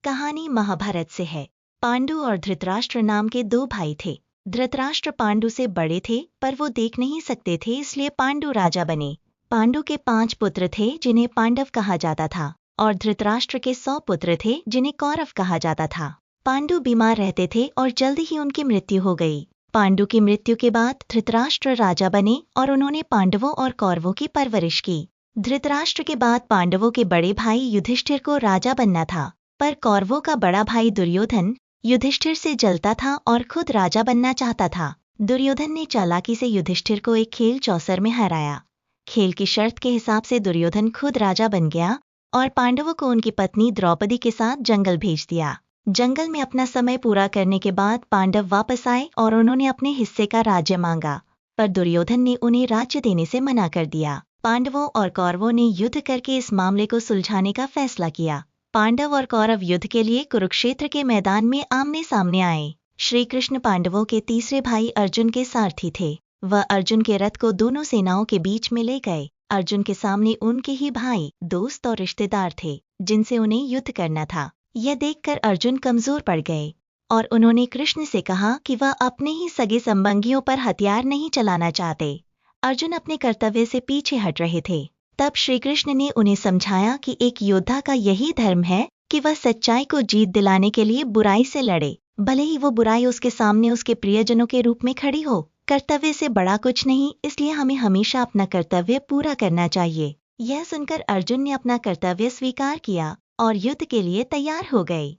कहानी महाभारत से है। पांडु और धृतराष्ट्र नाम के दो भाई थे। धृतराष्ट्र पांडु से बड़े थे, पर वो देख नहीं सकते थे, इसलिए पांडु राजा बने। पांडु के 5 पुत्र थे जिन्हें पांडव कहा जाता था, और धृतराष्ट्र के 100 पुत्र थे जिन्हें कौरव कहा जाता था। पांडु बीमार रहते थे और जल्द ही उनकी मृत्यु हो गई। पांडु की मृत्यु के बाद धृतराष्ट्र राजा बने और उन्होंने पांडवों और कौरवों की परवरिश की। धृतराष्ट्र के बाद पांडवों के बड़े भाई युधिष्ठिर को राजा बनना था, पर कौरवों का बड़ा भाई दुर्योधन युधिष्ठिर से जलता था और खुद राजा बनना चाहता था। दुर्योधन ने चालाकी से युधिष्ठिर को एक खेल चौसर में हराया। खेल की शर्त के हिसाब से दुर्योधन खुद राजा बन गया और पांडवों को उनकी पत्नी द्रौपदी के साथ जंगल भेज दिया। जंगल में अपना समय पूरा करने के बाद पांडव वापस आए और उन्होंने अपने हिस्से का राज्य मांगा, पर दुर्योधन ने उन्हें राज्य देने से मना कर दिया। पांडवों और कौरवों ने युद्ध करके इस मामले को सुलझाने का फैसला किया। पांडव और कौरव युद्ध के लिए कुरुक्षेत्र के मैदान में आमने सामने आए। श्री कृष्ण पांडवों के तीसरे भाई अर्जुन के सारथी थे। वह अर्जुन के रथ को दोनों सेनाओं के बीच में ले गए। अर्जुन के सामने उनके ही भाई, दोस्त और रिश्तेदार थे, जिनसे उन्हें युद्ध करना था। यह देखकर अर्जुन कमजोर पड़ गए और उन्होंने कृष्ण से कहा कि वह अपने ही सगे संबंधियों पर हथियार नहीं चलाना चाहते। अर्जुन अपने कर्तव्य से पीछे हट रहे थे। तब श्री कृष्ण ने उन्हें समझाया कि एक योद्धा का यही धर्म है कि वह सच्चाई को जीत दिलाने के लिए बुराई से लड़े, भले ही वो बुराई उसके सामने उसके प्रियजनों के रूप में खड़ी हो। कर्तव्य से बड़ा कुछ नहीं, इसलिए हमें हमेशा अपना कर्तव्य पूरा करना चाहिए। यह सुनकर अर्जुन ने अपना कर्तव्य स्वीकार किया और युद्ध के लिए तैयार हो गए।